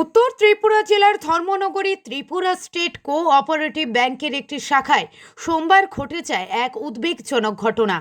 উত্তর ত্রিপুরা জেলার ধর্মনগরী Tripura state cooperative ব্যাংকের একটি শাখায় সোমবার ঘটেছে এক উদ্বেগজনক ঘটনা।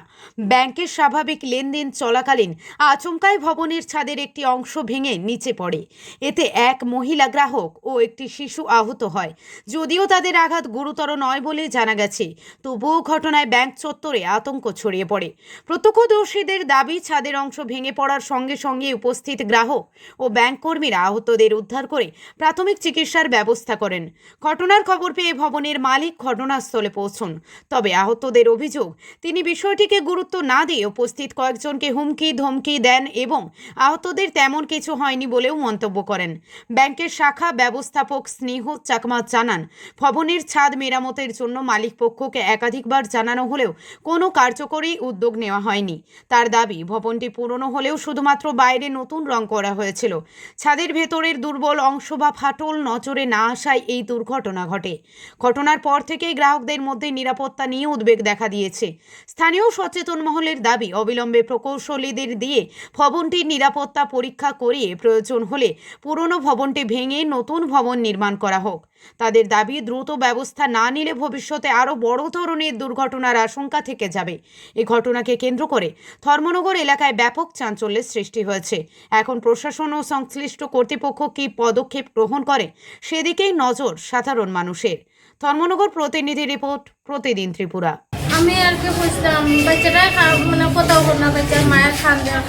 ব্যাংকের স্বাভাবিক লেনদেন চলাকালীন আচমকাই ভবনের ছাদের একটি অংশ ভেঙে নিচে পড়ে। এতে এক মহিলা গ্রাহক ও একটি শিশু আহত হয়। যদিও তাদের আঘাত গুরুতর নয় বলে জানা গেছে, তবুও ঘটনায় ব্যাংক চত্বরে আতঙ্ক ছড়িয়ে পড়ে। প্রত্যক্ষদর্শীদের দাবি, ছাদের অংশ ভেঙে পড়ার সঙ্গে সঙ্গে উপস্থিত গ্রাহক ও ব্যাংক কর্মীরা আহতদের উদ্ধার করে প্রাথমিক চিকিৎসার ব্যবস্থা করেন। ঘটনার খবর পেয়ে ভবনের মালিক ঘটনাস্থলে পৌঁছন। তবে আহতদের অভিযোগ, তিনি বিষয়টিকে গুরুত্ব না দিয়ে উপস্থিত কয়েকজনকে হুমকি ধমকি দেন এবং আহতদের তেমন কিছু হয়নি বলেও মন্তব্য করেন। ব্যাংকের শাখা ব্যবস্থাপক স্নেহ চাকমা জানান, ভবনের ছাদ মেরামতের জন্য মালিক পক্ষকে একাধিকবার জানানো হলেও কোনো কার্যকরী উদ্যোগ নেওয়া হয়নি। তার দাবি, ভবনটি পুরনো হলেও শুধুমাত্র বাইরে নতুন রং করা হয়েছিল। ছাদের ভেতরের দুর্বল অংশ বা ফাটল নজরে না আসায় এই দুর্ঘটনা ঘটে। ঘটনার পর থেকেই গ্রাহকদের মধ্যে নিরাপত্তা নিয়ে উদ্বেগ দেখা দিয়েছে। স্থানীয় সচেতন মহলের দাবি, অবিলম্বে প্রকৌশলীদের দিয়ে ভবনটির নিরাপত্তা পরীক্ষা করিয়ে প্রয়োজন হলে পুরনো ভবনটি ভেঙে নতুন ভবন নির্মাণ করা হোক। তাদের দাবি, দ্রুত ব্যবস্থা না নিলে ভবিষ্যতে আরও বড় ধরনের দুর্ঘটনার আশঙ্কা থেকে যাবে। এই ঘটনাকে কেন্দ্র করে ধর্মনগর এলাকায় ব্যাপক চাঞ্চল্যের সৃষ্টি হয়েছে। এখন প্রশাসন ও সংশ্লিষ্ট কর্তৃপক্ষ কী পদক্ষেপ গ্রহণ করে সেদিকেই নজর সাধারণ মানুষের। ধর্মনগর প্রতিনিধি রিপোর্ট, প্রতিদিন ত্রিপুরা। আমি আর কি বুঝলাম বাচ্চাটা মানে কোথাও না, বাচ্চার মায়ের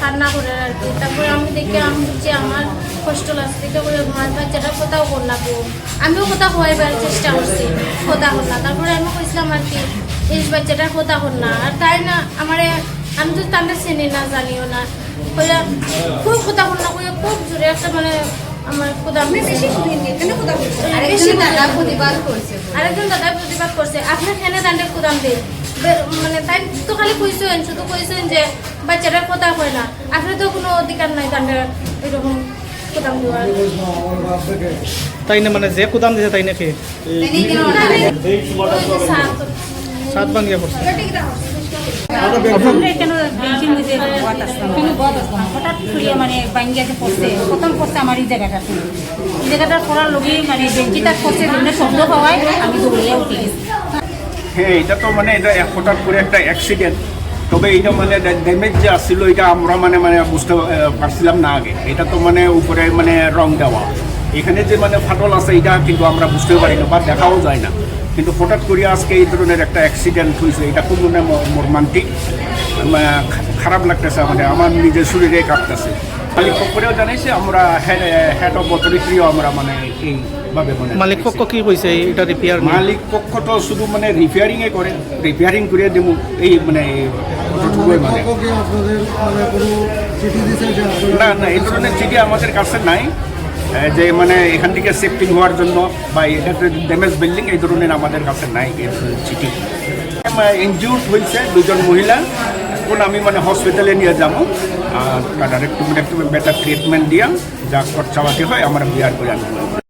খান্না করে আর কি। তারপরে আমি দেখি আমি বুঝছি আমার কষ্ট লাগছে, করে বাচ্চাটা কোথাও করলাম। আমিও কোথাও হওয়ার চেষ্টা করছি, কোথা হল না। তারপরে আমি বুঝলাম আর কি এই বাচ্চাটার কোথা হল না। আর তাই না আমি তো তাদের চিনি না, জানিও না, খুব কোথা হল না, খুব জোরে একটা মানে আমার কোদাম বেশি আরেকজন দাদা প্রতিবাদ করছে আপনার খেনে দাঁড়ে কোদাম দেয় মানে তাই তো খালি কইছেন, শুধু কইছেন যে বাচ্চাটা কথা হয় না, আপনার তো কোনো অধিকার নাই দাঁড়ে এরকম কোদাম দেওয়ার। তাই না, মানে যে কোদাম দিয়েছে তাই নাকি সাত ভাঙিয়া পড়ছে। হঠাৎ করিয়া মানে বাঙ্গিয়াতে পড়ছে, প্রথম পড়ছে আমার এই জায়গাটার পড়ার লোকই মানে বেঞ্চিটা পড়ছে, শব্দ পাওয়ায় আমি দৌড়িয়ে উঠে গেছি। হ্যাঁ, এটা তো মানে এটা হঠাৎ করে একটা অ্যাক্সিডেন্ট। তবে এইটা মানে ড্যামেজ যে আসছিল এটা আমরা মানে বুঝতে পারছিলাম না আগে। এটা তো মানে উপরে মানে রং দেওয়া, এখানে যে মানে ফাটল আছে এটা কিন্তু আমরা বুঝতেও পারি না বা দেখাও যায় না। কিন্তু হঠাৎ করে আজকে এই ধরনের একটা অ্যাক্সিডেন্ট হয়েছে, এটা খুব মানে মর্মান্তিক, খারাপ লাগতেছে। আমাদের আমার নিজের শরীরে কাঁপতেছে। মালিক পক্ষরেও জানাইছে, আমরা হেড অফ অথরিটিও আমরা মানে এইভাবে মানে মালিক পক্ষ কি কইছে এটা রিপেয়ার? মালিক পক্ষ তো শুধু মানে রিপেয়ারিংয়ে করে, রিপেয়ারিং করে দেব এই মানে না না, এই ধরনের চিঠি আমাদের কাছে নাই যে মানে এখান থেকে সেফটি হওয়ার জন্য বা এটা ড্যামেজ বিল্ডিং এই ধরনের আমাদের কাছে নাই এই ধরনের চিঠি। ইনজিউর্ড হয়েছে দুজন মহিলা, এখন আমি মানে হসপিটালে নিয়ে যাবো, তাদের একটু বেটার ট্রিটমেন্ট দিয়া যা খরচাপাতি হয় আমরা বিয়ার করে আনবো।